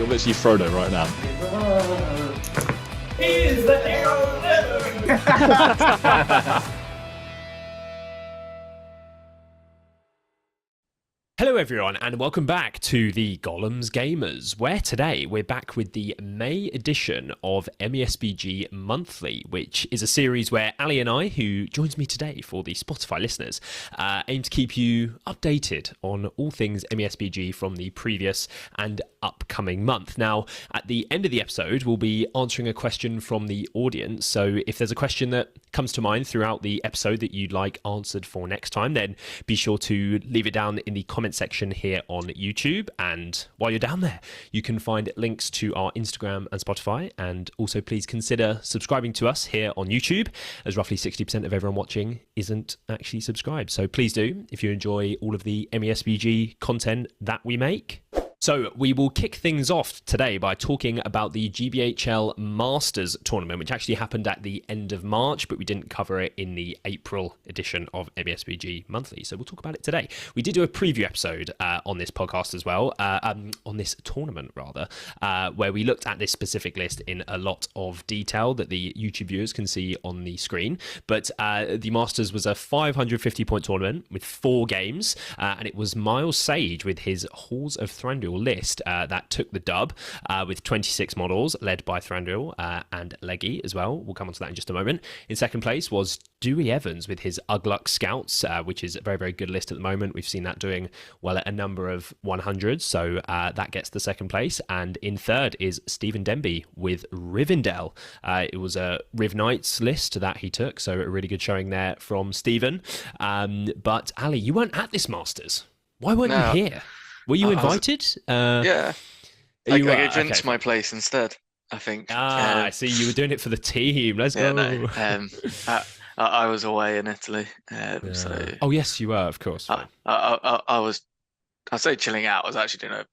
You're literally Frodo right now. He's the hero. Hello everyone and welcome back to the Gollum's Gamers, where today we're back with the May edition of MESBG Monthly, which is a series where Ali and I, who joins me today for the Spotify listeners, aim to keep you updated on all things MESBG from the previous and upcoming month. Now, at the end of the episode, we'll be answering a question from the audience, so if there's a question that comes to mind throughout the episode that you'd like answered for next time, then be sure to leave it down in the comment section here on YouTube. And while you're down there, you can find links to our Instagram and Spotify, and also please consider subscribing to us here on YouTube, as roughly 60% of everyone watching isn't actually subscribed. So please do, if you enjoy all of the MESBG content that we make. So we will kick things off today by talking about the GBHL Masters tournament, which actually happened at the end of March, but we didn't cover it in the April edition of MESBG Monthly. So we'll talk about it today. We did do a preview episode on this podcast as well, on this tournament rather, where we looked at this specific list in a lot of detail that the YouTube viewers can see on the screen. But the Masters was a 550-point tournament with 4 games, and it was Miles Sage with his Halls of Thranduil list that took the dub with 26 models led by Thranduil and Leggy as well. We'll come on to that in just a moment. In second place was Dewey Evans with his Ugluk Scouts, which is a very, very good list at the moment. We've seen that doing well at a number of 100s, so that gets the second place. And in third is Stephen Denby with Rivendell. It was a Riv Knights list that he took, so a really good showing there from Stephen. But Ali, you weren't at this Masters. Why weren't you here? Were you invited? Yeah. I gave Vince my place instead, I think. I see. You were doing it for the team. Let's go. No, I was away in Italy. So Oh, yes, you were, of course. I say chilling out. I was actually doing a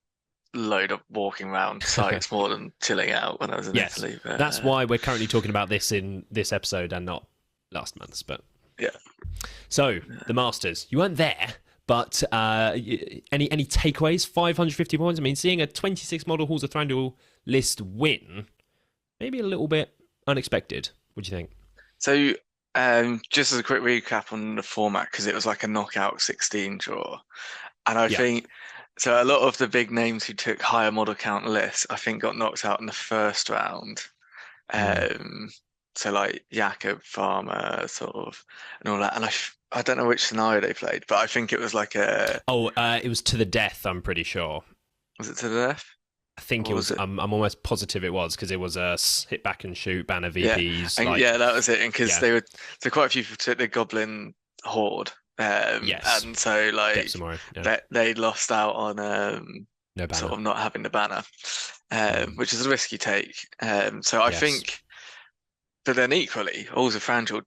load of walking around sites more than chilling out when I was in Italy. But, that's why we're currently talking about this in this episode and not last month's. But yeah. So, the Masters. You weren't there. But any takeaways? 550 points. I mean, seeing a 26 model Halls of Thranduil list win, maybe a little bit unexpected. What do you think? So, just as a quick recap on the format, because it was like a knockout 16 draw, and I think so. A lot of the big names who took higher model count lists, I think, got knocked out in the first round. So like Jakob, Farmer, sort of, and all that. And I don't know which scenario they played, but I think it was like a... it was to the death, I'm pretty sure. Was it to the death? I think it was. I'm almost positive it was, because it was a hit back and shoot banner VPs. Yeah, that was it. And because they were... So quite a few people took the Goblin Horde. Yes. And so like they lost out on no banner. Sort of not having the banner, which is a risky take. So I think... But then equally, Halls of Thranduil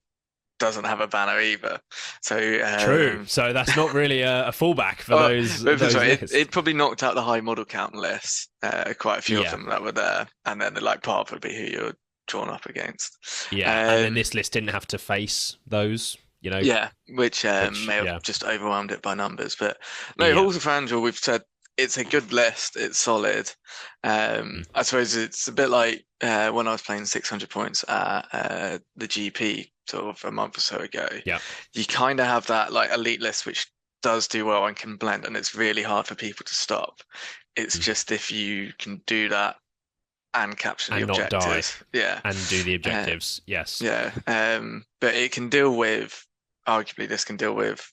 doesn't have a banner either. So true. So that's not really a fallback for those. It probably knocked out the high model count lists. Quite a few of them that were there, and then the part would be who you're drawn up against. Yeah, and then this list didn't have to face those. Which may have just overwhelmed it by numbers. But no, Halls of Thranduil, we've said it's a good list. It's solid. I suppose it's a bit like when I was playing 600 points at the GP sort of a month or so ago. Yeah, you kind of have that like elite list which does do well and can blend, and it's really hard for people to stop. It's just if you can do that and capture the objectives, and do the objectives, yes, but it can deal with. Arguably, this can deal with.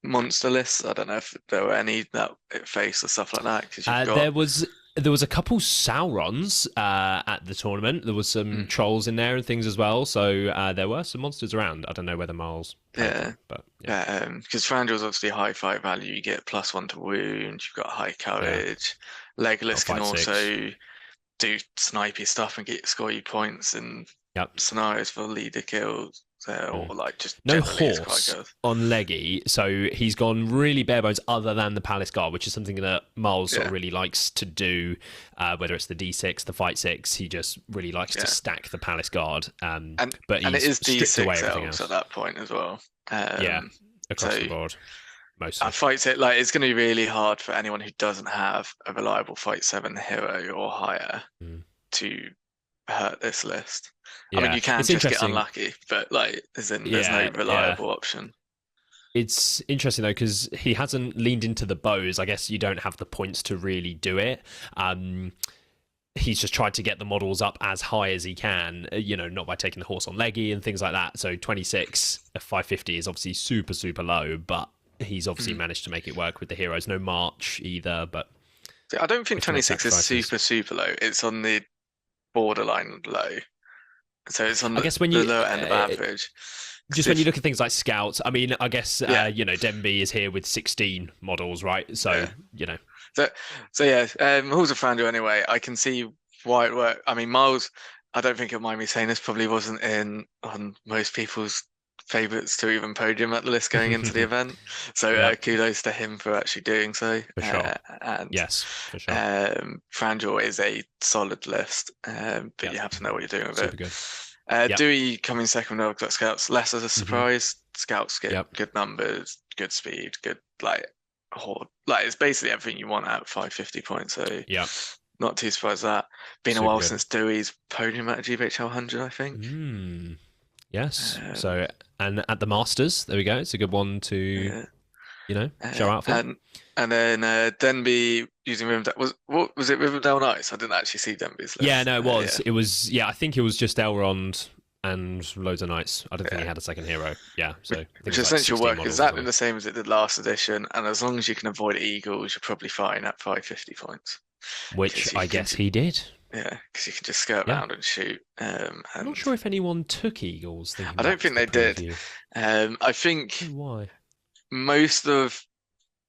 Monster lists. I don't know if there were any that it faced or stuff like that. Because there was a couple Saurons at the tournament. There was some trolls in there and things as well. So there were some monsters around. I don't know whether Miles. Because Thranduil's obviously high fight value. You get +1 to wound. You've got high courage. Legolas can also do snipey stuff and score you points and scenarios for leader kills. Or like just no horse on Leggy, so he's gone really bare bones other than the Palace Guard, which is something that Miles sort of really likes to do, whether it's the D6, the Fight 6, he just really likes to stack the Palace Guard, but it is D6 away everything else else at that point as well. Across the board. mostly. Fight it like it's going to be really hard for anyone who doesn't have a reliable Fight 7 hero or higher to hurt this list. I mean, Yeah, you can it's just get interesting. unlucky, but like, there's no Yeah, yeah. reliable option. It's interesting though because he hasn't leaned into the bows. I guess you don't have the points to really do it. He's just tried to get the models up as high as he can, not by taking the horse on leggy and things like that. So 26 at 550 is obviously super, super low, but he's obviously managed to make it work with the heroes. No March either, but See, I don't think 26 is super, super low. It's on the borderline low. So it's on I the guess when you lower end of average. Just when you look at things like scouts, I mean, I guess Denby is here with 16 models, right? So So yeah, Halls of Fandor anyway. I can see why it worked. I mean, Miles, I don't think you'll mind me saying this, probably wasn't on most people's favourites to even podium at the list going into the event. So kudos to him for actually doing so. For sure. And yes, for sure. Fandor is a solid list, but you have to know what you're doing with Super it. Good. Dewey coming second with got Scouts, less as a surprise. Scouts get good numbers, good speed, good horde. It's basically everything you want at 550 points. So not too surprised at that. Been a while since Dewey's podium at a GBHL 100, I think. Yes. And at the Masters, there we go. It's a good one to show out for. And then Denby using Rivendell was it Rivendell Nights? I didn't actually see Denby's list. Yeah, no, it was. It was. Yeah, I think it was just Elrond and loads of knights. I don't think he had a second hero. Yeah, so which essentially work exactly the same as it did last edition. And as long as you can avoid eagles, you're probably fine at 550 points. Which I guess he did. Yeah, because you can just skirt around and shoot. I'm not sure if anyone took eagles. I don't think they did. I think why most of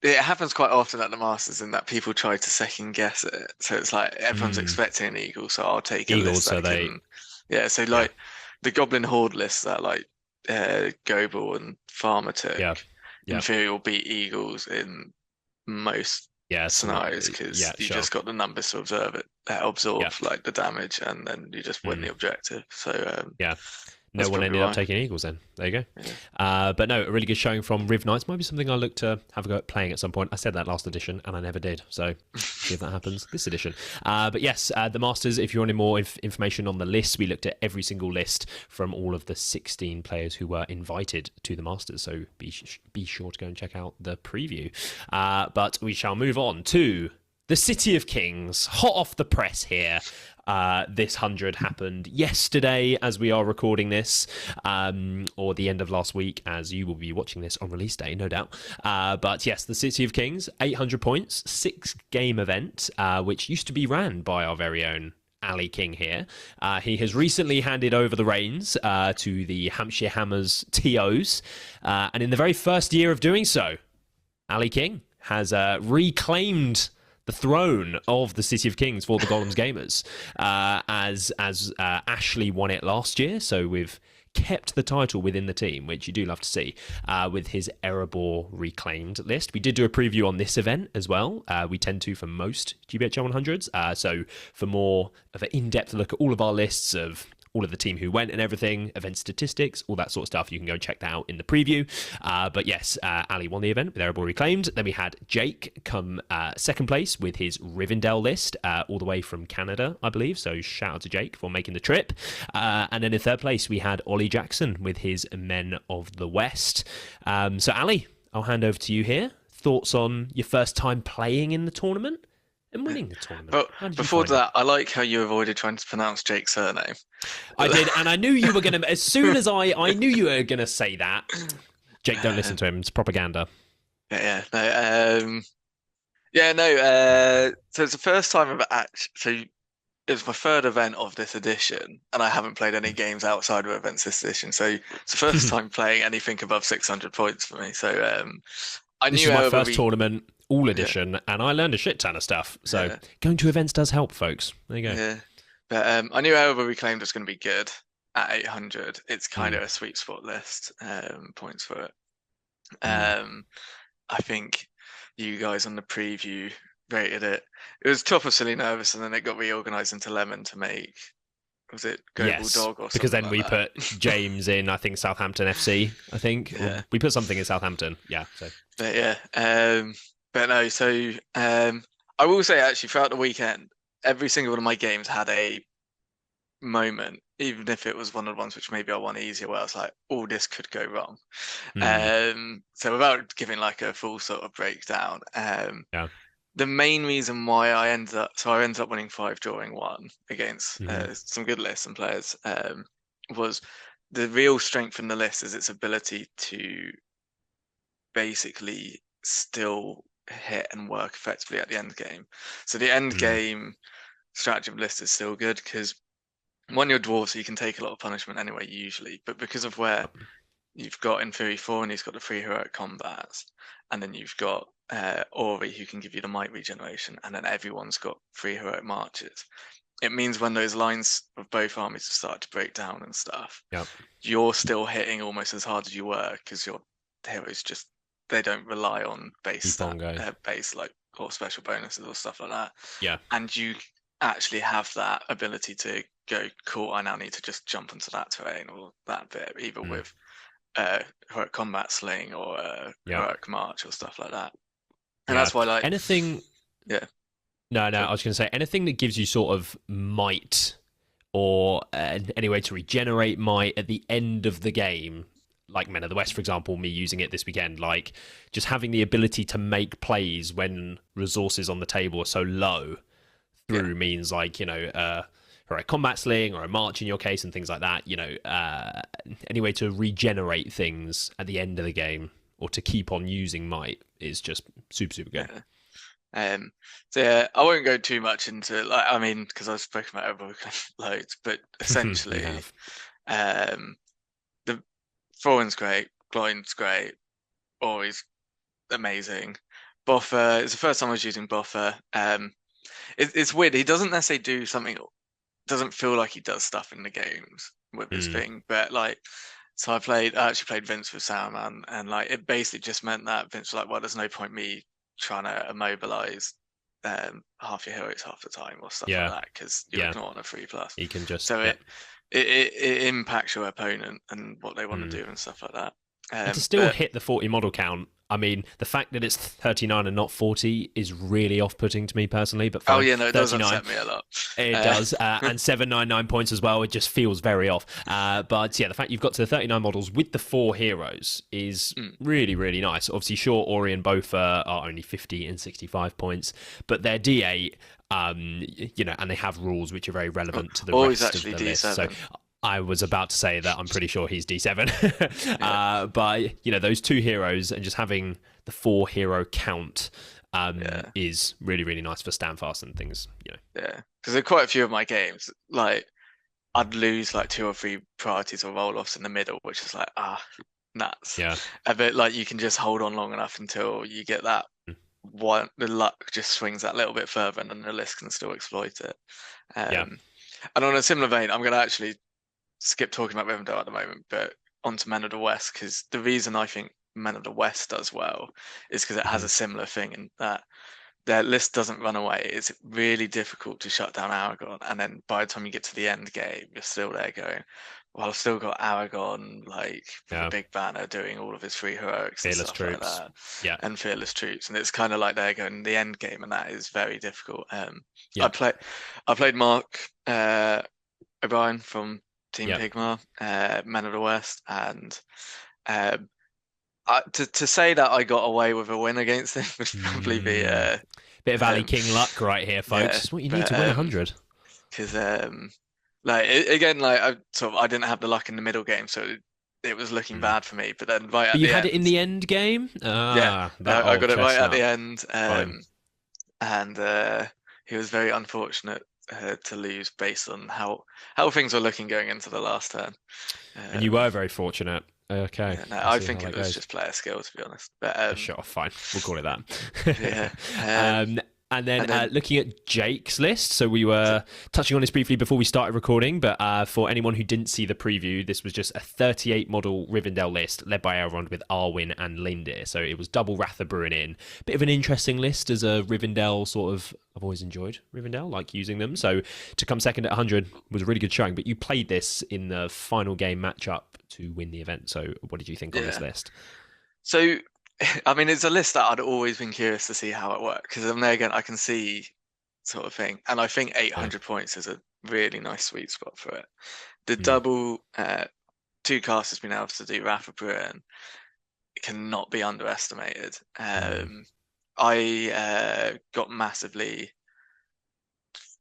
it happens quite often at the Masters in that people try to second guess it. So it's like everyone's expecting an eagle, so I'll take a list. So the Goblin Horde lists that Goebel and Farmer took. In theory will beat eagles in most scenarios because you just got the numbers to absorb the damage, and then you just win the objective. So no one ended up taking eagles then. There you go. But no, a really good showing from Riv Knights. Might be something I look to have a go at playing at some point. I said that last edition and I never did. So see if that happens this edition. But yes, the Masters, if you wanted more information on the list, we looked at every single list from all of the 16 players who were invited to the Masters. So be sure to go and check out the preview. But we shall move on to the City of Kings, hot off the press here. This 100 happened yesterday as we are recording this, or the end of last week as you will be watching this on release day, no doubt. But yes, the City of Kings, 800 points, 6-game event, which used to be ran by our very own Ali King here. He has recently handed over the reins to the Hampshire Hammers TOs, and in the very first year of doing so, Ali King has reclaimed the throne of the City of Kings for the Gollum's Gamers, as Ashley won it last year. So we've kept the title within the team, which you do love to see, with his Erebor reclaimed list. We did do a preview on this event as well. We tend to for most GBHL 100s. So for more of an in-depth look at all of our lists of all of the team who went and everything, event statistics, all that sort of stuff. You can go check that out in the preview. But yes, Ali won the event with Erebor reclaimed. Then we had Jake come second place with his Rivendell list, all the way from Canada, I believe. So shout out to Jake for making the trip. And then in third place, we had Ollie Jackson with his Men of the West. So Ali, I'll hand over to you here. Thoughts on your first time playing in the tournament? And winning the tournament. But before that, I like how you avoided trying to pronounce Jake's surname. I did, and I knew you were going to. As soon as I knew you were going to say that. Jake, don't listen to him. It's propaganda. So it's the first time I've actually. It was my third event of this edition, and I haven't played any games outside of events this edition. So it's the first time playing anything above 600 points for me. So this is my first tournament. All edition, and I learned a shit ton of stuff. So going to events does help, folks. There you go. Yeah, but I knew Erebor Reclaimed was going to be good at 800. It's kind of a sweet spot list, points for it. I think you guys on the preview rated it. It was top of Silly Nervous, and then it got reorganized into Lemon to make was it Go Bulldog or something? Because then like we that. put James in, I think, Southampton FC, I think. Yeah. We put something in Southampton, so. But yeah, but no, so I will say actually throughout the weekend, every single one of my games had a moment, even if it was one of the ones which maybe I won easier, where I was like, oh, this could go wrong. So without giving like a full sort of breakdown, Yeah. the main reason why I ended up winning 5, drawing 1 against some good lists and players, was the real strength in the list is its ability to basically still hit and work effectively at the end game. So the end game strategy of the list is still good because one, you're dwarves, so you can take a lot of punishment anyway, usually, but because of where you've got in theory 4 and he's got the 3 heroic combats, and then you've got Ori who can give you the might regeneration, and then everyone's got 3 heroic marches. It means when those lines of both armies start to break down and stuff, you're still hitting almost as hard as you were because your heroes just, they don't rely on base like or special bonuses or stuff like that. Yeah. And you actually have that ability to go, cool, I now need to just jump into that terrain or that bit, either with heroic combat sling or heroic march or stuff like that. And that's why, like, anything. Yeah. No, I was going to say anything that gives you sort of might or any way to regenerate might at the end of the game, like Men of the West, for example, me using it this weekend, like just having the ability to make plays when resources on the table are so low through means like, or a combat sling or a march in your case and things like that, any way to regenerate things at the end of the game or to keep on using might is just super, super good. So yeah, I won't go too much into because I've spoken about it loads, but essentially, the Thorin's great, Gloin's great, always amazing. Boffer, it's the first time I was using Boffer. It's weird. He doesn't necessarily do something. Doesn't feel like he does stuff in the games with his thing, but so I actually played Vince with Saruman, and it basically just meant that Vince was like, well, there's no point me trying to immobilize half your heroes half the time or stuff like that because you're not on a 3+. You can just it impacts your opponent and what they want to do and stuff like that. And to still hit the 40 model count, I mean, the fact that it's 39 and not 40 is really off-putting to me personally. But fine, it does upset me a lot. It does, and 799 points as well. It just feels very off. But yeah, the fact you've got to the 39 models with the 4 heroes is really, really nice. Obviously, sure, Ori and Bofa are only 50 and 65 points, but they're D8, and they have rules which are very relevant to the rest of the D7. list. So I was about to say that I'm pretty sure he's D7. But, those 2 heroes and just having the 4 hero count is really, really nice for Standfast and things, Yeah, because there are quite a few of my games, I'd lose 2 or 3 priorities or roll-offs in the middle, which is nuts. Yeah. But you can just hold on long enough until you get that one, the luck just swings that little bit further and then the list can still exploit it. And on a similar vein, I'm going to actually skip talking about Rivendell at the moment, but onto Men of the West, because the reason I think Men of the West does well is because it has a similar thing in that their list doesn't run away. It's really difficult to shut down Aragon, and then by the time you get to the end game, you're still there going, well, I've still got Aragon, with a big banner doing all of his 3 heroics and stuff like that, and fearless troops, and it's kind of like they're going the end game, and that is very difficult. I played Mark O'Brien from Team Pigma, Men of the West, and to say that I got away with a win against him would probably be a bit of Ali King luck right here, folks. It's what you need to win 100. Because I didn't have the luck in the middle game, so it was looking bad for me. But then but you had it in the end game. I got it right at the end, and he was very unfortunate to lose based on how things were looking going into the last turn. And you were very fortunate. Okay. I think it was just player skill, to be honest. But sure, fine. We'll call it that. And then, And then looking at Jake's list, so we were touching on this briefly before we started recording, but for anyone who didn't see the preview, this was just a 38 model Rivendell list led by Elrond with Arwen and Lindir. So it was double Ratha Bruin in. Bit of an interesting list as a Rivendell sort of. I've always enjoyed Rivendell, like using them. So to come second at 100 was a really good showing. But you played this in the final game matchup to win the event. So what did you think on this list? So, I mean, it's a list that I'd always been curious to see how it worked, because I'm there again, I can see sort of thing. And I think 800 points is a really nice sweet spot for it. The double 2 casters being able to do Ratha Bruin cannot be underestimated. I got massively,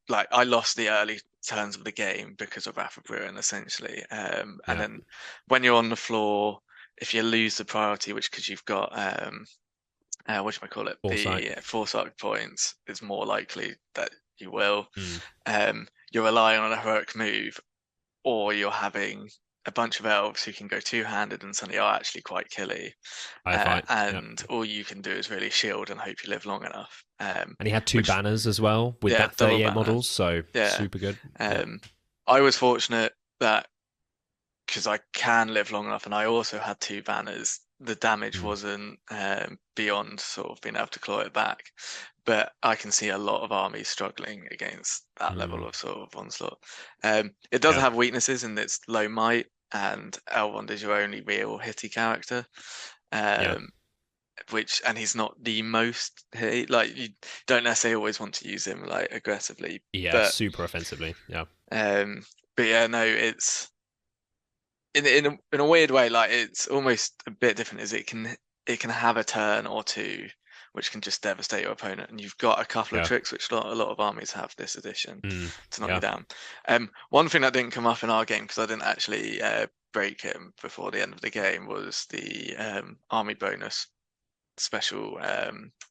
like, I lost the early turns of the game because of Ratha Bruin, essentially. And then when you're on the floor, if you lose the priority, which because you've got the foresight points, it's more likely that you will. You're relying on a heroic move, or you're having a bunch of elves who can go two-handed and suddenly are actually quite killy. All you can do is really shield and hope you live long enough. And he had 2 banners as well with that 38 models, so super good. I was fortunate that because I can live long enough, and I also had 2 banners, the damage wasn't beyond sort of being able to claw it back. But I can see a lot of armies struggling against that level of sort of onslaught. It does have weaknesses in its low might, and Elrond is your only real hitty character. And he's not the most hit. Like, you don't necessarily always want to use him like aggressively. But, super offensively. But yeah, no, it's in a weird way, like, it's almost a bit different. Is it can have a turn or 2 which can just devastate your opponent, and you've got a couple of tricks which a lot of armies have this edition to knock you down. One thing that didn't come up in our game, because I didn't actually break him before the end of the game, was the army bonus special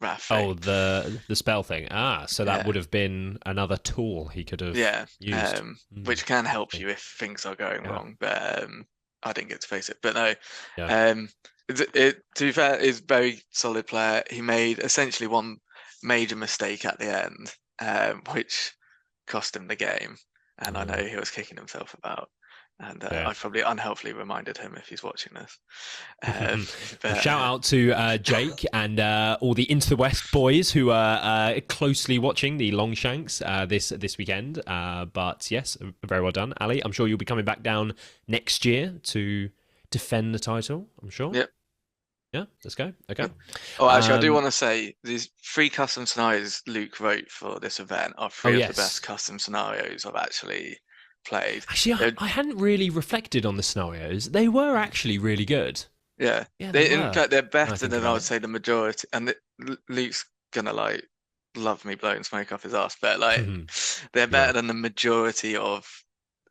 Wrath thing. Oh, the spell thing. So that would have been another tool he could have used. Which can help you if things are going wrong, but I didn't get to face it. But no, to be fair, he's a very solid player. He made essentially one major mistake at the end, which cost him the game, and I know he was kicking himself about. And I've probably unhelpfully reminded him if he's watching this. Shout out to Jake and all the Into the West boys who are closely watching the Longshanks this weekend. But yes, very well done, Ali. I'm sure you'll be coming back down next year to defend the title, I'm sure. Yep. Yeah, let's go. Okay. Oh, actually, I do want to say these 3 custom scenarios Luke wrote for this event are 3 of the best custom scenarios I've actually played. Actually, I hadn't really reflected on the scenarios. They were actually really good. Yeah, in fact, they're better than I would say the majority. And Luke's gonna like love me blowing smoke off his ass, but like they're better than the majority of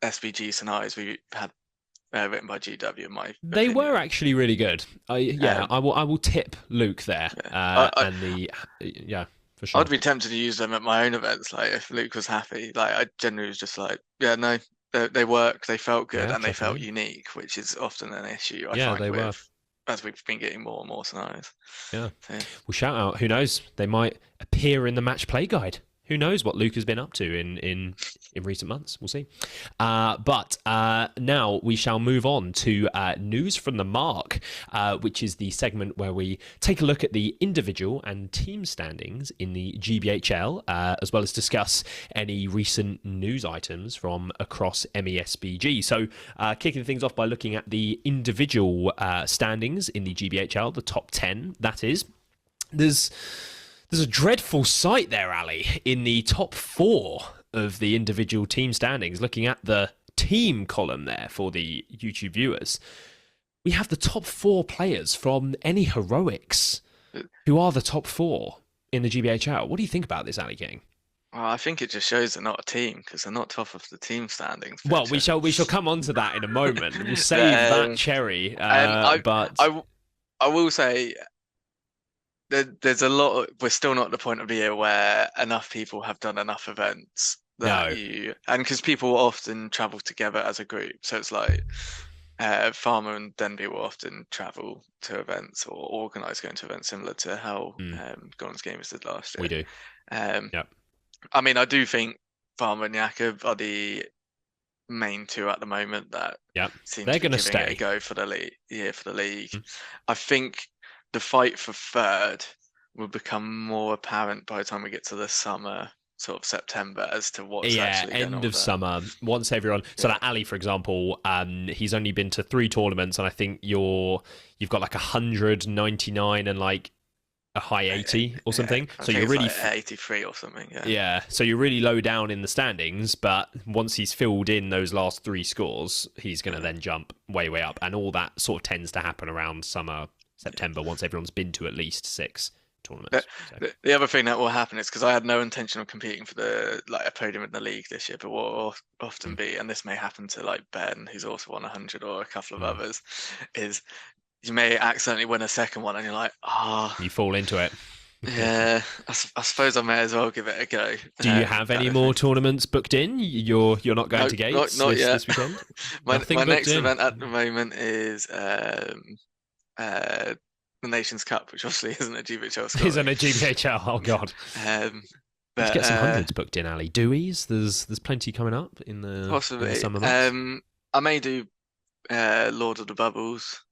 SBG scenarios we had written by GW. In my they were actually really good. I will tip Luke there. For sure. I'd be tempted to use them at my own events. Like, if Luke was happy, like, I generally was just like, yeah, no, they work, they felt good, and they felt unique, which is often an issue I find as we've been getting more and more scenarios. Well, shout out. Who knows? They might appear in the match play guide. Who knows what Luke has been up to in recent months? We'll see. But now we shall move on to News from the Mark, which is the segment where we take a look at the individual and team standings in the GBHL, as well as discuss any recent news items from across MESBG. So kicking things off by looking at the individual standings in the GBHL, the top 10, that is. There's a dreadful sight there, Ali, in the top 4 of the individual team standings. Looking at the team column there for the YouTube viewers, we have the top 4 players from any heroics who are the top 4 in the GBHL. What do you think about this, Ali King? Well, I think it just shows they're not a team because they're not top of the team standings. Well, we shall come on to that in a moment. We'll save that cherry. But I will say, there's a lot. We're still not at the point of the year where enough people have done enough events that and because people often travel together as a group, so it's like Farmer and Denby will often travel to events or organise going to events similar to how Gollum's Gamers did last year. We do. Yep. I mean, I do think Farmer and Jakub are the main two at the moment that seem they're to be going to giving stay it a go for the league. Yeah, for the league. Mm. I think the fight for third will become more apparent by the time we get to the summer, sort of September, as to what's actually going on. End of summer. Once everyone, so that Ali, for example, he's only been to 3 tournaments, and I think you've got like 199 and like a high 80 or something. So you're really like 83 or something. Yeah. So you're really low down in the standings, but once he's filled in those last 3 scores, he's going to then jump way, way up, and all that sort of tends to happen around summer, September, once everyone's been to at least 6 tournaments. The other thing that will happen is, because I had no intention of competing for a podium in the league this year, but what will often be, and this may happen to like Ben, who's also won 100, or a couple of others, is you may accidentally win a second one, and you're like, you fall into it. Yeah, I suppose I may as well give it a go. Do you have any more tournaments booked in? You're not going to Gates not yet. This weekend? my next event at the moment is the Nations Cup, which obviously isn't a GBHL score. Isn't a GBHL, oh god. Let's get some hundreds booked in, Ali. Dewey's, there's plenty coming up in the, possibly. In the summer months. I may do Lord of the Bubbles.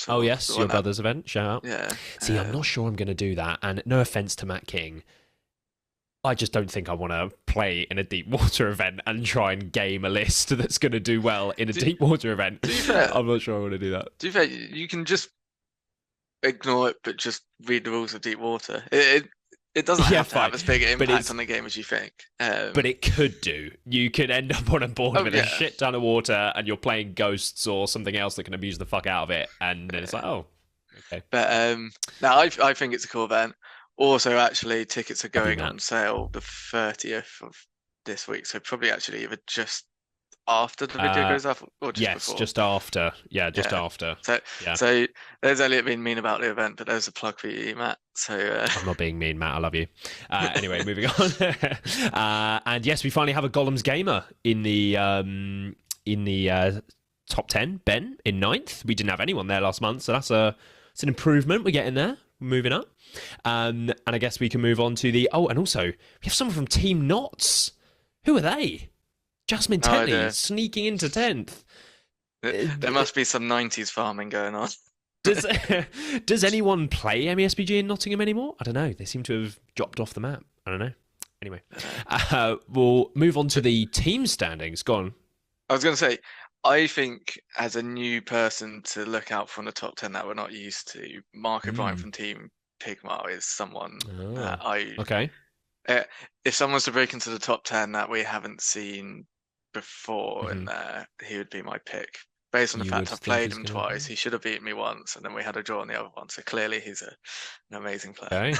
Oh yes, your brother's event, shout out. Yeah. See, I'm not sure I'm going to do that, and no offense to Matt King, I just don't think I want to play in a deep water event and try and game a list that's going to do well in a deep water event. I'm not sure I want to do that. To be fair, you can just ignore it, but just read the rules of deep water. It doesn't have to have as big an impact on the game as you think. But it could do. You could end up on a board with a shit ton of water, and you're playing ghosts or something else that can abuse the fuck out of it, and then it's like, oh, okay. But no, I think it's a cool event. Also, actually, tickets are going on sale the 30th of this week, so probably actually either just after the video goes up, or just before? Just after. Yeah, just after. So there's Elliot being mean about the event, but there's a plug for you, Matt. So I'm not being mean, Matt. I love you. Anyway, moving on. And yes, we finally have a Gollum's Gamer in the top 10. Ben in 9th. We didn't have anyone there last month, so it's an improvement. We're getting there. We're moving up. And I guess we can move on to and also we have someone from Team Knots. Who are they? Jasmine Tetley sneaking into 10th. There must be some 90s farming going on. Does anyone play MESBG in Nottingham anymore? I don't know. They seem to have dropped off the map. I don't know. Anyway, we'll move on to the team standings. Go on. I was going to say, I think as a new person to look out for in the top 10 that we're not used to, Mark O'Brien from Team Pigmar is someone okay. If someone's to break into the top 10 that we haven't seen before in there, he would be my pick. Based on the fact I've played him twice, he should have beaten me once, and then we had a draw on the other one. So clearly he's an amazing player. Okay.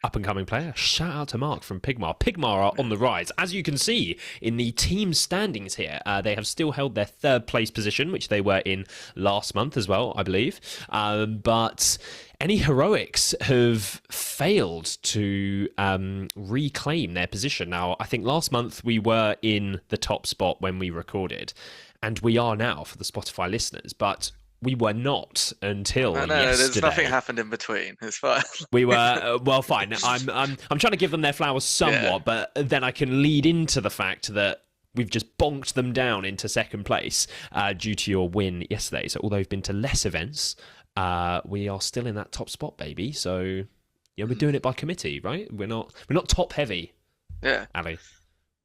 Up and coming player. Shout out to Mark from Pigmar. Pigmar are on the rise. As you can see in the team standings here, they have still held their 3rd place position, which they were in last month as well, I believe. But any heroics have failed to reclaim their position. Now, I think last month we were in the top spot when we recorded, and we are now for the Spotify listeners, but we were not until yesterday. There's nothing happened in between. It's fine. We were well, fine. I'm trying to give them their flowers somewhat, but then I can lead into the fact that we've just bonked them down into 2nd place due to your win yesterday. So although we've been to less events, we are still in that top spot, baby. So yeah, we're doing it by committee, right? We're not top heavy. Yeah, Ali.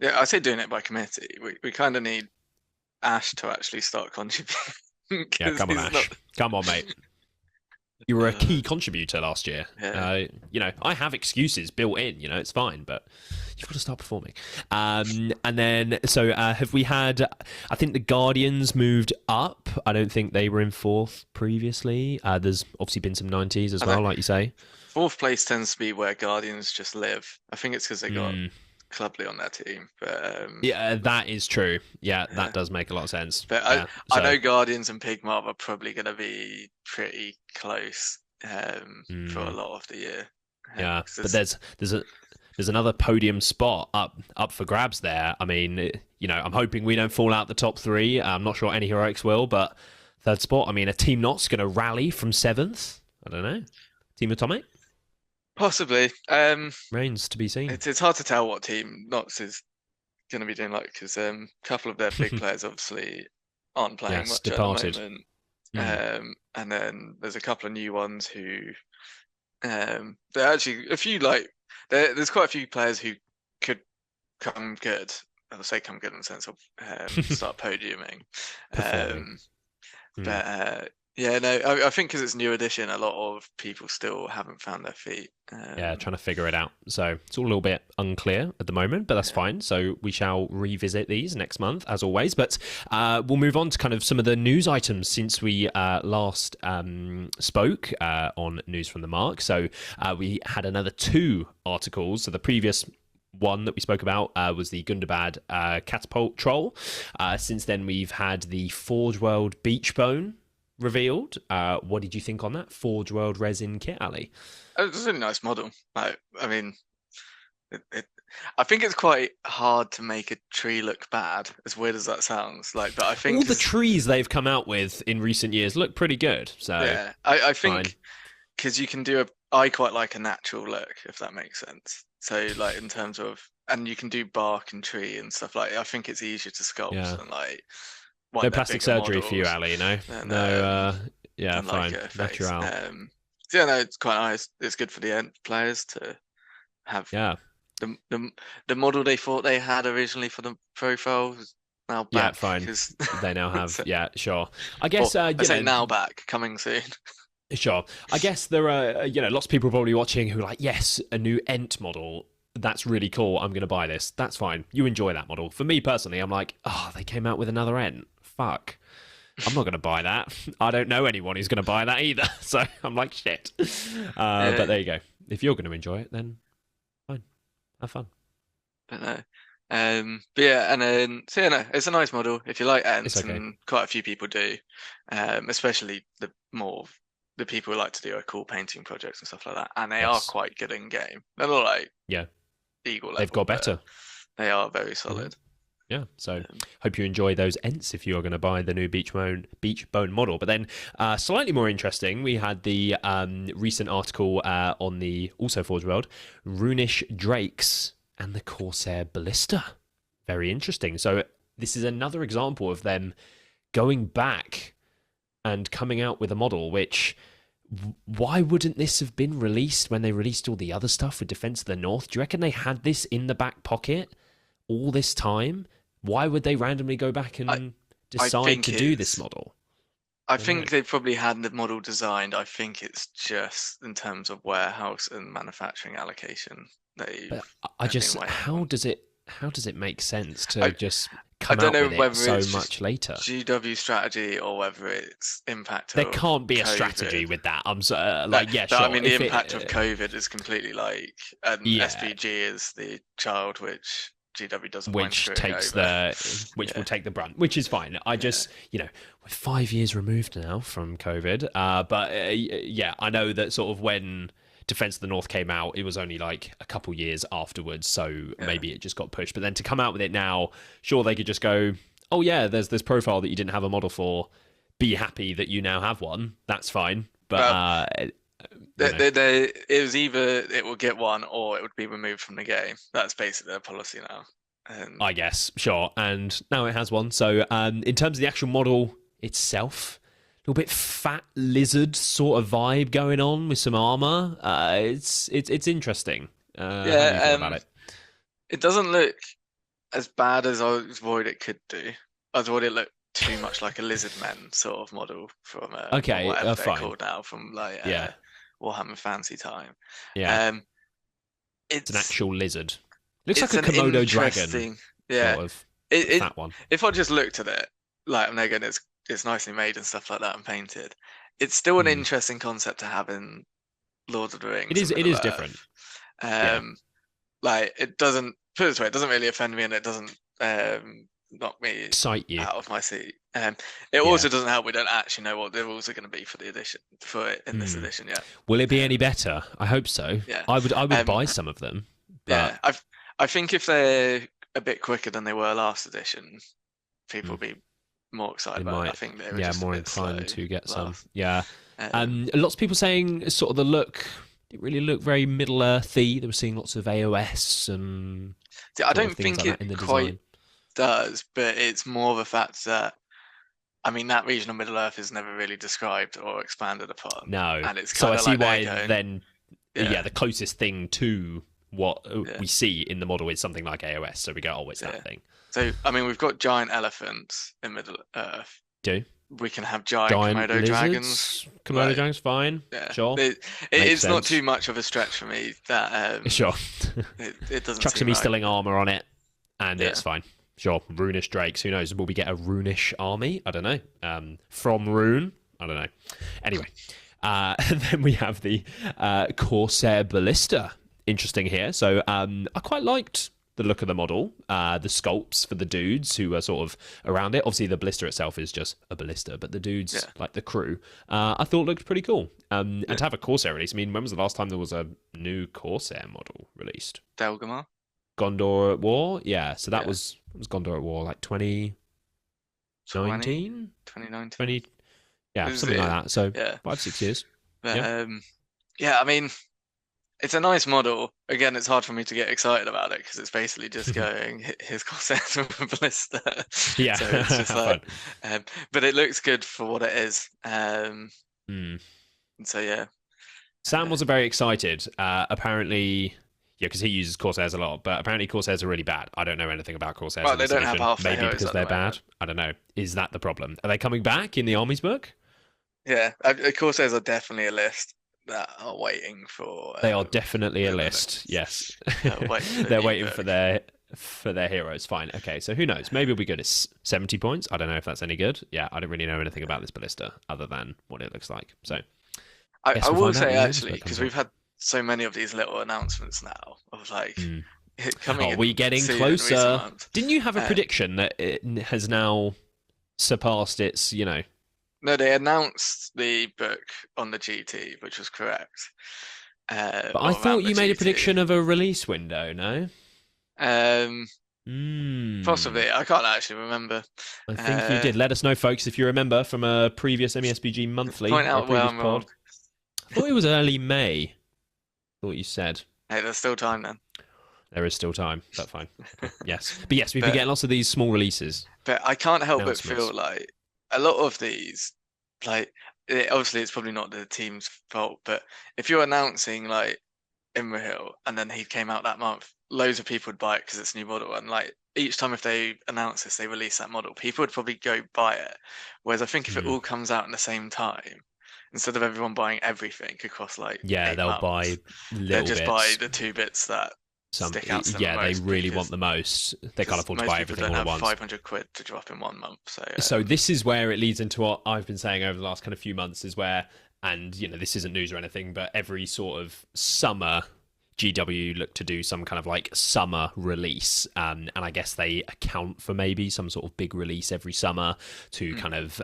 Yeah, I say doing it by committee. We kind of need Ash to actually start contributing. Yeah, come on, Ash. Come on, mate. You were a key contributor last year. Yeah. I have excuses built in. It's fine, but you've got to start performing. And then, so have we had? I think the Guardians moved up. I don't think they were in 4th previously. There's obviously been some 90s as well, like you say. 4th place tends to be where Guardians just live. I think it's because they got Clubly on their team, but yeah, that is true. Yeah, that does make a lot of sense. But I know Guardians and Pigmar are probably going to be pretty close for a lot of the year. Yeah, but there's another podium spot up for grabs there. I mean, I'm hoping we don't fall out the top 3. I'm not sure any heroics will, but 3rd spot. I mean, a Team Not's going to rally from 7th. I don't know. Team Atomic. Possibly. Remains to be seen. It's hard to tell what team Nox is going to be doing, like, because a couple of their big players obviously aren't playing Yes, much at the departed. moment. And then there's a couple of new ones who there are actually a few there's quite a few players who could come good. I'll say come good in the sense of start podiuming. But yeah, no, I think because it's new edition, a lot of people still haven't found their feet. Yeah, trying to figure it out. So it's all a little bit unclear at the moment, but that's fine. So we shall revisit these next month, as always. But we'll move on to kind of some of the news items since we last spoke on News from the Mark. So we had another 2 articles. So the previous one that we spoke about was the Gundabad catapult troll. Since then, we've had the Forge World Beach Bone revealed. What did you think on that Forge World resin kit, Ali? It's a really nice model. Like, I mean, I think it's quite hard to make a tree look bad, as weird as that sounds. Like, but I think all the trees they've come out with in recent years look pretty good. So yeah, I think because you can do I quite like a natural look, if that makes sense. So like in terms of, and you can do bark and tree and stuff like. I think it's easier to sculpt than like. No plastic surgery for you, Ali. No. Yeah, fine. Natural. So yeah, no, it's quite nice. It's good for the end players to have. Yeah. The model they thought they had originally for the profiles now back. Yeah, fine. They now have. Yeah, sure. I guess. I say now back, coming soon. Sure. I guess there are lots of people probably watching who are like, yes, a new Ent model. That's really cool. I'm going to buy this. That's fine. You enjoy that model. For me personally, I'm like, oh, they came out with another Ent. Fuck. I'm not going to buy that. I don't know anyone who's going to buy that either. So I'm like, shit. But there you go. If you're going to enjoy it, then fine. Have fun. But no. But yeah, and then so yeah, no, it's a nice model if you like Ents, okay. and quite a few people do. Especially the people who like to do cool painting projects and stuff like that. And they are quite good in game. They're not like Eagle level. They've got better. They are very solid. Yeah, so hope you enjoy those Ents if you are going to buy the new Beach Bone model. But then slightly more interesting, we had the recent article on the also Forge World, Runish Drakes and the Corsair Ballista. Very interesting. So this is another example of them going back and coming out with a model which... Why wouldn't this have been released when they released all the other stuff with Defense of the North? Do you reckon they had this in the back pocket all this time? Why would they randomly go back and decide to do this model? I think they probably had the model designed. I think it's just in terms of warehouse and manufacturing allocation. How does it make sense to just come out with it so much later? GW strategy or whether it's impact. There can't be a strategy with that. I'm sure. I mean, the impact of COVID is completely like, and SBG is the child which GW doesn't which takes will take the brunt, which is fine. I just we're 5 years removed now from COVID, but I know that sort of when Defense of the North came out, it was only like a couple years afterwards, so maybe it just got pushed. But then to come out with it now, sure, they could just go, oh yeah, there's this profile that you didn't have a model for, be happy that you now have one, that's fine. But it was either it will get one or it would be removed from the game. That's basically their policy now. I guess, sure. And now it has one. So in terms of the actual model itself, a little bit fat lizard sort of vibe going on with some armor. It's interesting. How do you feel about it? It doesn't look as bad as I was worried it could do. I was worried it looked too much like a lizard man sort of model from whatever they're called now, from like Warhammer Fantasy time. Yeah, it's an actual lizard. Looks like a Komodo dragon. Yeah, sort of that one. If I just looked at it, like I'm thinking it's nicely made and stuff like that and painted. It's still an interesting concept to have in Lord of the Rings. It is different. Like it doesn't put it this way, it doesn't really offend me, and it doesn't knock me excite you out of my seat. It also doesn't help. We don't actually know what the rules are going to be for the edition this edition yet. Will it be any better? I hope so. Yeah. I would buy some of them. But... Yeah, I think if they're a bit quicker than they were last edition, people will be more excited about it. I think they're more inclined to get some. Yeah. And lots of people saying sort of the look didn't really look very Middle Earthy. They were seeing lots of AOS and I sort of don't things think like that it in the quite design. does, but it's more the fact that I mean that region of Middle Earth is never really described or expanded upon, No. and it's So I kind of see like they're why going, then, yeah, the closest thing to what yeah, we see in the model is something like AOS. So we go, oh, it's that yeah. thing. So I mean, we've got giant elephants in Middle Earth. Do We can have giant giant Komodo dragons. lizards, Komodo Like, dragons, fine, yeah, sure, makes it's not too sense. much of a stretch for me that Sure. it doesn't Chuck some seem right. Easterling armor on it, and Yeah. it's fine. Sure, Runish Drakes. Who knows? Will we get a Runish army? I don't know. From Rune? I don't know. Anyway, and then we have the Corsair Ballista. Interesting here. So I quite liked the look of the model, the sculpts for the dudes who are sort of around it. Obviously, the ballista itself is just a ballista, but the dudes, like the crew, I thought looked pretty cool. And to have a Corsair release, I mean, when was the last time there was a new Corsair model released? Delgamar. Gondor at War? Yeah, so that was Gondor at War, like 2019? 2019. 20, yeah, something like that. So 5-6 years. But, I mean, it's a nice model. Again, it's hard for me to get excited about it because it's basically just going, here's Corsairs with a ballista. Yeah, so it's just like, but it looks good for what it is. So yeah. Sam wasn't very excited. Apparently, because he uses Corsairs a lot, but apparently Corsairs are really bad. I don't know anything about Corsairs. Well, they don't have half the maybe heroes because at they're the bad. moment. I don't know. Is that the problem? Are they coming back in the Army's book? Yeah, Corsairs are definitely a list that are waiting for. They are definitely a list. Yes, they're waiting for their heroes. Fine. Okay, so who knows? Maybe it'll be good. It's 70 points. I don't know if that's any good. Yeah, I don't really know anything about this ballista other than what it looks like. So I will say actually, because we've had so many of these little announcements now of like coming. Are we getting closer? Didn't you have a prediction that it has now surpassed its, No, they announced the book on the GT, which was correct. But I thought you made a prediction of a release window, no? Possibly. I can't actually remember. I think you did. Let us know, folks, if you remember from a previous MESBG Monthly. Point out where I'm wrong. I thought it was early May. I thought you said. Hey, there's still time then. There is still time. That's fine. Yes. But yes, we've been getting lots of these small releases. But I can't help but feel like a lot of these, like, obviously it's probably not the team's fault, but if you're announcing like Imrahil and then he came out that month, loads of people would buy it because it's a new model, and like each time if they announce this, they release that model, people would probably go buy it. Whereas I think if it all comes out in the same time, instead of everyone buying everything across like they'll buy they'll just buy the 2 bits that stick out to them they really want the most. They can't afford to buy everything all at once. 500 quid to drop in 1 month. So this is where it leads into what I've been saying over the last kind of few months is where, and this isn't news or anything, but every sort of summer GW look to do some kind of like summer release, and I guess they account for maybe some sort of big release every summer to kind of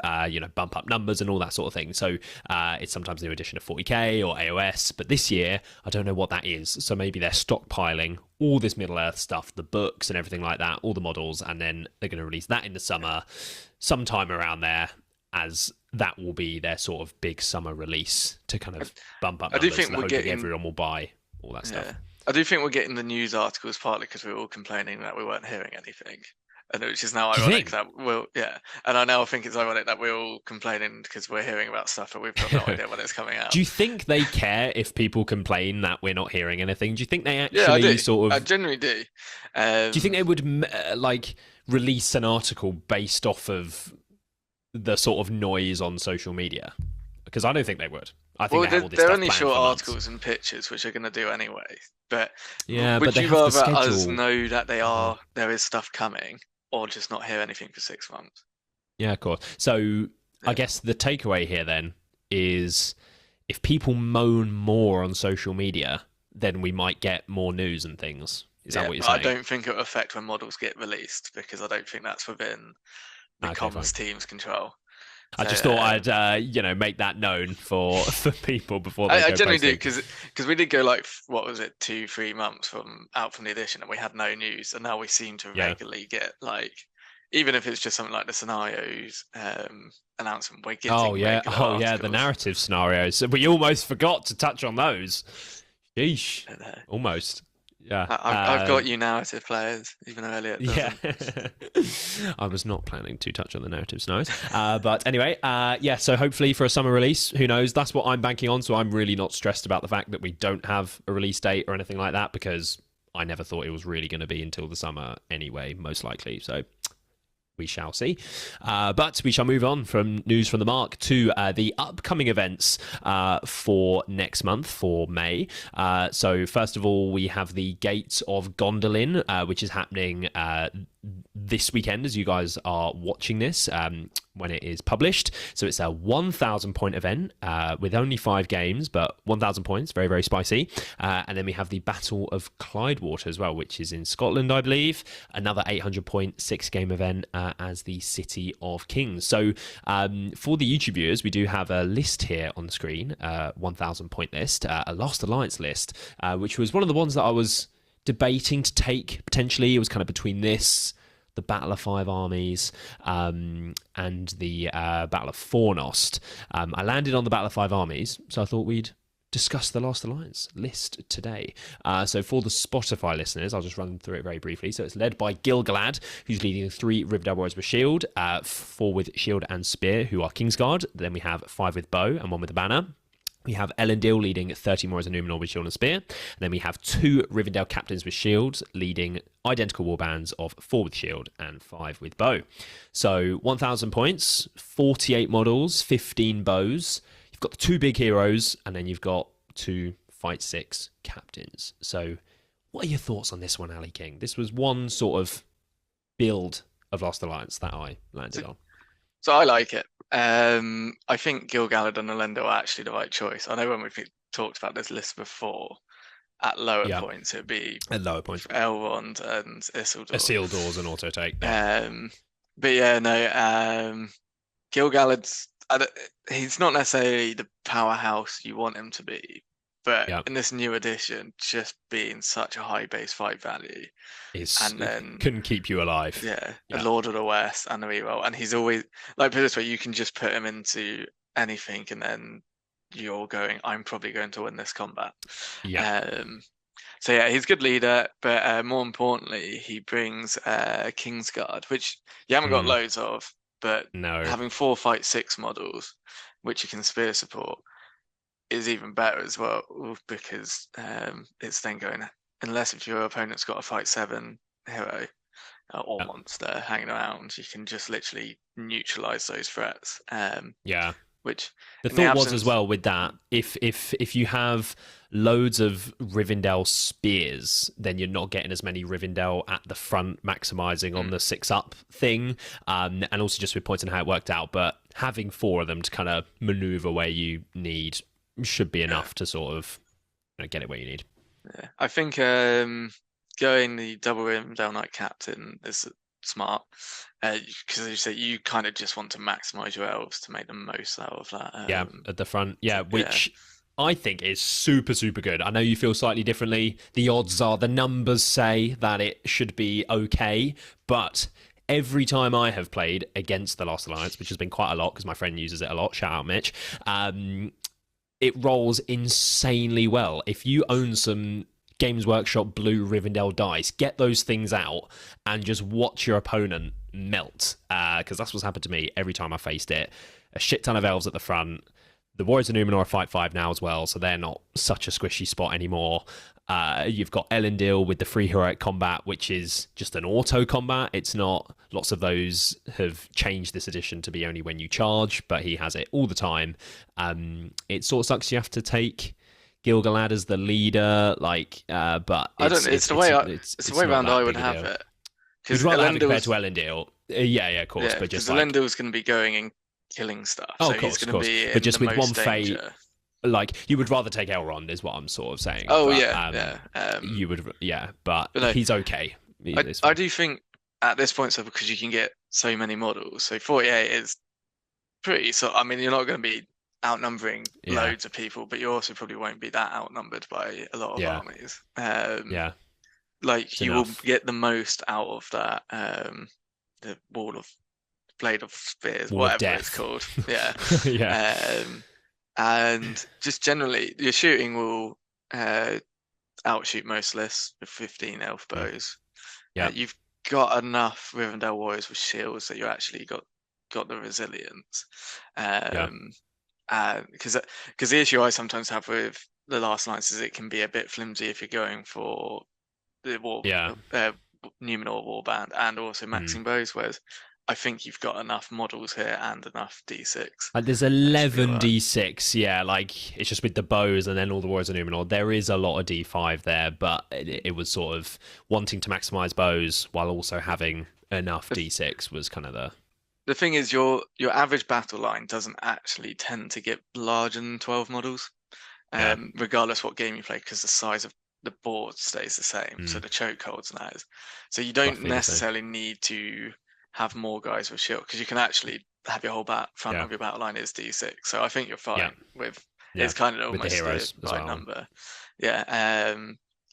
bump up numbers and all that sort of thing. So it's sometimes a new edition of 40k or AOS, but this year I don't know what that is. So maybe they're stockpiling all this Middle Earth stuff, the books and everything like that, all the models, and then they're going to release that in the summer, sometime around there, as that will be their sort of big summer release to kind of bump up numbers. I do think everyone will buy all that stuff. I do think we're getting the news articles partly because we were all complaining that we weren't hearing anything, and which is now ironic that and I now think it's ironic that we're all complaining because we're hearing about stuff but we've got no idea when it's coming out. Do you think they care if people complain that we're not hearing anything? Do you think they actually I genuinely do. Do you think they would like release an article based off of the sort of noise on social media? Because I don't think they would. I think they're only short articles and pictures, which are going to do anyway. But would you rather us know that there is stuff coming, or just not hear anything for 6 months? Yeah, of course. So I guess the takeaway here then is, if people moan more on social media, then we might get more news and things. Is that what you're saying? I don't think it will affect when models get released, because I don't think that's within the comms team's control. I just thought I'd make that known for people before they go I generally posting. do, because we did go like, what was it, 2-3 months out from the edition, and we had no news, and now we seem to regularly get like even if it's just something like the scenarios announcement, we're Oh getting yeah, regular oh yeah, the articles. narrative scenarios. We almost forgot to touch on those. Sheesh, almost. Yeah, I've got you narrative players, even though Elliot yeah. doesn't. I was not planning to touch on the narrative scenarios, but anyway, yeah. So hopefully for a summer release, who knows? That's what I'm banking on. So I'm really not stressed about the fact that we don't have a release date or anything like that, because I never thought it was really going to be until the summer anyway, most likely. So we shall see. But we shall move on from news from the mark to the upcoming events for next month, for May. So first of all, we have the Gates of Gondolin, which is happening this weekend as you guys are watching this, when it is published. So it's a 1,000 point event with only 5 games, but 1,000 points, very, very spicy. And then we have the Battle of Clydewater as well, which is in Scotland, I believe. Another 800 point 6-game event as the City of Kings. So for the YouTube viewers, we do have a list here on the screen, 1,000 point list, a Lost Alliance list, which was one of the ones that I was debating to take potentially. It was kind of between this, the Battle of Five Armies, and the Battle of Fornost. I landed on the Battle of Five Armies, so I thought we'd discuss the Lost Alliance list today. So for the Spotify listeners, I'll just run through it very briefly. So it's led by Gil-galad, who's leading 3 Rivendell Warriors with shield, 4 with shield and spear, who are Kingsguard. Then we have 5 with bow and 1 with a banner. We have Elendil leading 30 Warriors of Numenor with shield and spear. And then we have 2 Rivendell captains with shields leading identical warbands of 4 with shield and 5 with bow. So 1,000 points, 48 models, 15 bows. You've got the 2 big heroes, and then you've got 2 Fight 6 captains. So what are your thoughts on this one, Ali King? This was one sort of build of Lost Alliance that I landed on. So I like it. I think Gil-galad and Elendil are actually the right choice. I know when we've talked about this list before, at lower points, it would be at lower points Elrond and Isildur. Isildur's an auto take. But yeah, no. Gil-galad's he's not necessarily the powerhouse you want him to be, but in this new edition, just being such a high base fight value, and then couldn't keep you alive. Yeah, the Lord of the West and the reroll, and he's always like, put it this way, you can just put him into anything, and then you're going, I'm probably going to win this combat. Yeah. So yeah, he's a good leader, but more importantly, he brings Kingsguard, which you haven't got loads of, but having 4 Fight 6 models, which you can spear support, is even better as well, because it's then going, unless if your opponent's got a Fight 7 hero or monster hanging around, you can just literally neutralize those threats. Which the thought was as well with that, if you have loads of Rivendell spears, then you're not getting as many Rivendell at the front, maximizing on the 6-up thing, and also just with points and how it worked out. But having 4 of them to kind of maneuver where you need should be enough to sort of get it where you need. Yeah, I think going the double Rivendell Knight captain is smart, because as you say, you kind of just want to maximize your elves to make the most out of that. At the front, which I think is super, super good. I know you feel slightly differently. The odds are, the numbers say that it should be okay, but every time I have played against the Lost Alliance, which has been quite a lot because my friend uses it a lot, shout out Mitch, it rolls insanely well. If you own some Games Workshop blue Rivendell dice, get those things out and just watch your opponent melt, because that's what's happened to me every time I faced it. A shit ton of elves at the front. The Warriors of Numenor are Fight 5 now as well, so they're not such a squishy spot anymore. You've got Elendil with the free heroic combat, which is just an auto combat. It's not, lots of those have changed this edition to be only when you charge, but he has it all the time. It sort of sucks you have to take Gil-galad as the leader, but it's the way around I would have it. Because rather have it compared to Elendil. Of course, but just Elendil's going to be going and killing stuff. Oh, so of course, he's going to be but just with one fate. You would rather take Elrond, is what I'm sort of saying. Oh, but, you would, but he's okay. I do think at this point, so because you can get so many models, so 48 is pretty. So I mean, you're not going to be outnumbering loads of people, but you also probably won't be that outnumbered by a lot of armies. You will get the most out of that the wall of blade of spears, Wall of whatever it's death. called. Yeah. Yeah. And just generally, your shooting will outshoot most lists with 15 elf bows. Yeah. You've got enough Rivendell warriors with shields that you actually got the resilience. Yeah. Because the issue I sometimes have with the last nights is it can be a bit flimsy if you're going for the Yeah. Numenor warband and also maxing bows, whereas I think you've got enough models here and enough D6. There's 11 D6, yeah, like it's just with the bows and then all the warriors of Numenor. There is a lot of D5 there, but it was sort of wanting to maximize bows while also having enough D6 was kind of the thing is your average battle line doesn't actually tend to get larger than 12 models, regardless what game you play, because the size of the board stays the same. So the chokeholds and that is. So you don't necessarily need to have more guys with shield, because you can actually have your whole front of your battle line is D6. So I think you're fine with it's kind of almost the right number. Yeah.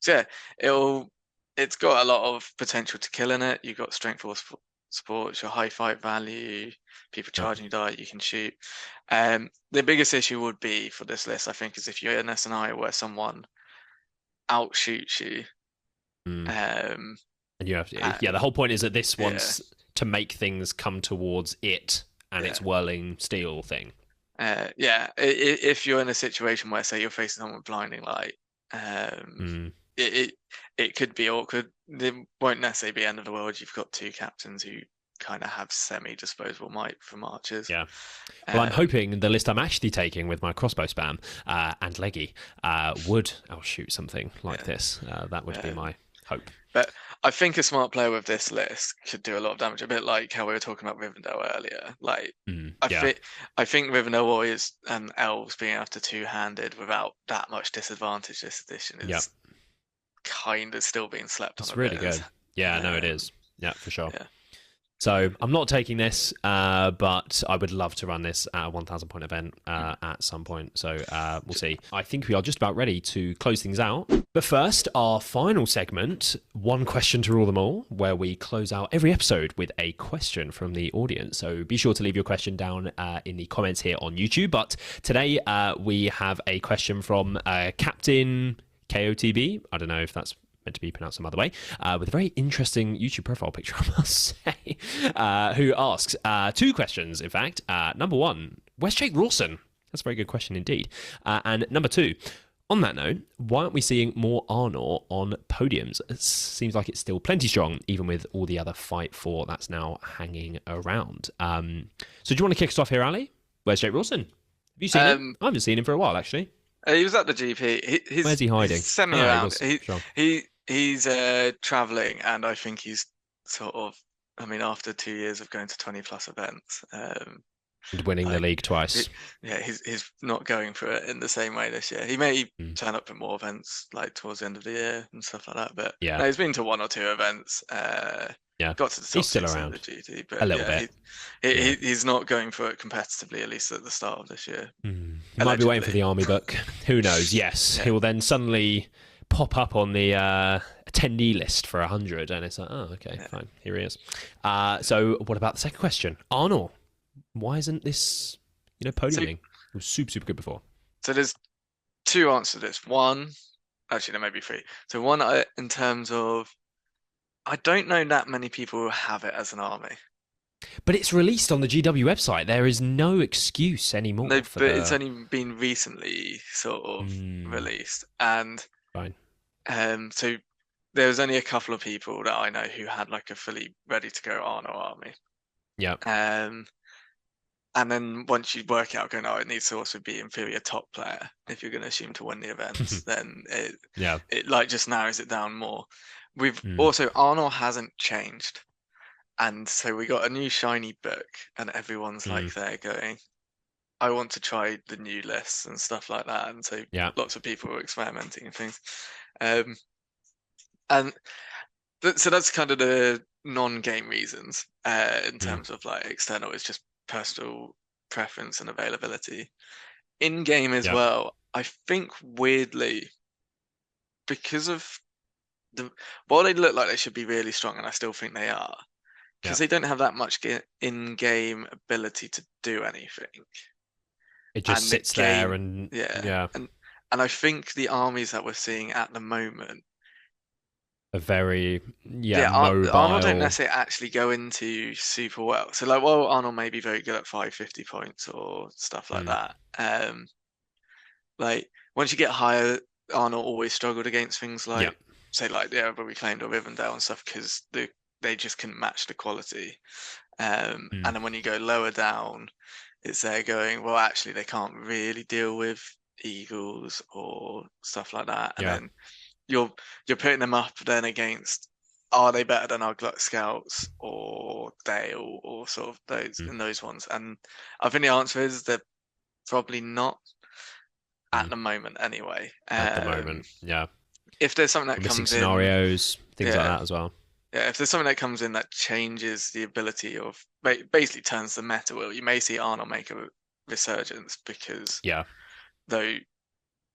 So yeah, it's got a lot of potential to kill in it. You've got strength force sports, your high fight value, people charging you die, you can shoot. The biggest issue would be for this list, I think, is if you're in a scenario where someone outshoots you. And you have to, the whole point is that this wants to make things come towards it and its whirling steel thing. If you're in a situation where, say, you're facing someone with blinding light, it could be awkward. It won't necessarily be end of the world. You've got two captains who kind of have semi-disposable might from archers. Yeah. Well, I'm hoping the list I'm actually taking with my crossbow spam and leggy would outshoot something like this. That would be my hope. But I think a smart player with this list could do a lot of damage. A bit like how we were talking about Rivendell earlier. Like I think Rivendell warriors and elves being after two-handed without that much disadvantage this edition is kind of still being slept on. It's really good. Yeah, no, it is. Yeah, for sure. Yeah. So I'm not taking this, but I would love to run this at a 1,000 point event at some point. So we'll see. I think we are just about ready to close things out. But first, our final segment, One Question to Rule Them All, where we close out every episode with a question from the audience. So be sure to leave your question down in the comments here on YouTube. But today we have a question from Captain KOTB. I don't know if that's meant to be pronounced some other way, with a very interesting YouTube profile picture, I must say, who asks two questions, in fact. Number one, where's Jake Rawson? That's a very good question indeed. And number two, on that note, why aren't we seeing more Arnor on podiums? It seems like it's still plenty strong, even with all the other Fight 4 that's now hanging around. So do you want to kick us off here, Ali? Where's Jake Rawson? Have you seen him? I haven't seen him for a while, actually. He was at the GP. Where's he hiding? He's semi-around. He's traveling, and I think he's sort of, after 2 years of going to 20+ events. And winning the league twice. He's not going for it in the same way this year. He may turn up at more events, like towards the end of the year and stuff like that. But no, he's been to 1 or 2 events. Got to the top. He's still around. The GT, but a little bit. He's not going for it competitively, at least at the start of this year. He might be waiting for the army book. Who knows? Yes, he will then suddenly pop up on the attendee list for 100, and it's like, oh, okay, fine, here he is. So what about the second question? Arnor, why isn't this, podiuming? It was super good before. So there's 2 answers to this. One, actually there may be 3. So one, in terms of, I don't know that many people who have it as an army. But it's released on the GW website. There is no excuse anymore. No, but it's only been recently sort of released. And fine. So there was only a couple of people that I know who had like a fully ready to go Arnor army. Yeah. And then once you work out, going, it needs to also be inferior top player if you're going to assume to win the events, then it like just narrows it down more. We've also, Arnor hasn't changed. And so we got a new shiny book, and everyone's like there going, I want to try the new lists and stuff like that. And so lots of people were experimenting and things. So that's kind of the non-game reasons in terms of like external. It's just personal preference and availability. In-game as well, I think weirdly, because of while they look like they should be really strong, and I still think they are, because they don't have that much in-game ability to do anything. It just sits there and and I think the armies that we're seeing at the moment are very mobile. Arnold don't necessarily actually go into super well. So like, while Arnold may be very good at 550 points or stuff like that, like once you get higher, Arnold always struggled against things like say like but we claimed or Rivendell and stuff because they just couldn't match the quality. And then when you go lower down, it's there going, well, actually they can't really deal with eagles or stuff like that. And then you're putting them up then against, are they better than our Glut Scouts or Dale or sort of those in those ones? And I think the answer is they're probably not at the moment anyway. At the moment, if there's something that comes in, scenarios, things like that as well. Yeah, if there's something that comes in that changes the ability of, basically turns the meta wheel, you may see Arnold make a resurgence because though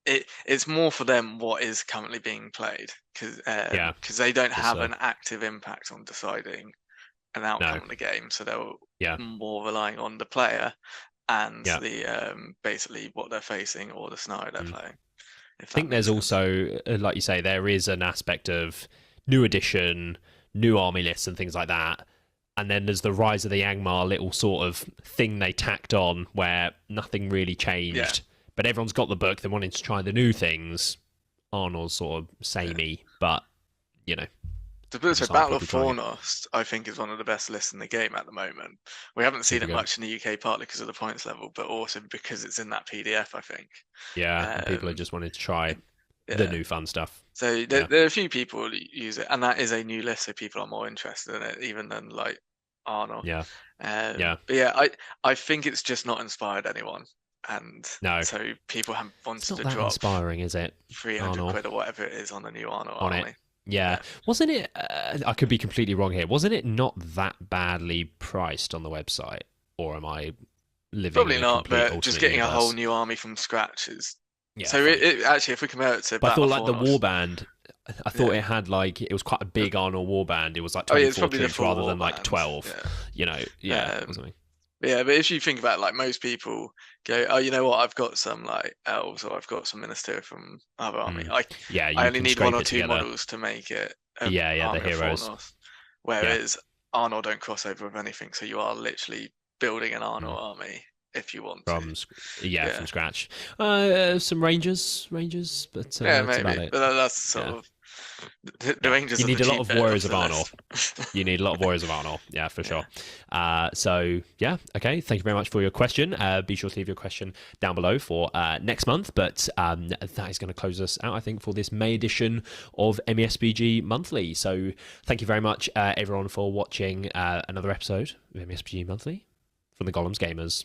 it's more for them what is currently being played because they don't have an active impact on deciding an outcome of the game, so they're more relying on the player and the basically what they're facing or the scenario they're playing. I think there's also, like you say, there is an aspect of new edition, new army lists and things like that. And then there's the Rise of the Angmar little sort of thing they tacked on where nothing really changed. But everyone's got the book, they're wanting to try the new things. Arnold's sort of samey, but, you know. To put it so, Battle of Fornost, I think, is one of the best lists in the game at the moment. We haven't seen it much in the UK, partly because of the points level, but also because it's in that PDF, I think. Yeah, people are just wanting to try the new fun stuff. So there are a few people who use it, and that is a new list, so people are more interested in it, even than like Arnold. But I think it's just not inspired anyone. And so people haven't wanted to drop inspiring, is it? 300 quid or whatever it is on the new Arnold army. Yeah. Wasn't it, I could be completely wrong here, wasn't it not that badly priced on the website? Or am I living Probably not, but just getting a whole new army from scratch is... so actually, if we compare it to Battle I thought like the warband, I thought it had like, it was quite a big Arnold warband. It was like 24 troops rather than like 12, you know, or something. But if you think about it, like most people go, oh, you know what, I've got some like elves or I've got some minister from other army. I only need one or two models to make it the heroes. Whereas Arnold don't cross over with anything, so you are literally building an Arnold army if you want from scratch. Some Rangers, but maybe. But that's sort of the Rangers. You need a lot of warriors of Arnold. You need a lot of warriors of Arnold. Yeah, for sure. So okay. Thank you very much for your question. Be sure to leave your question down below for next month. But that is going to close us out, I think, for this May edition of MESBG Monthly. So thank you very much, everyone, for watching another episode of MESBG Monthly from the Gollum's Gamers.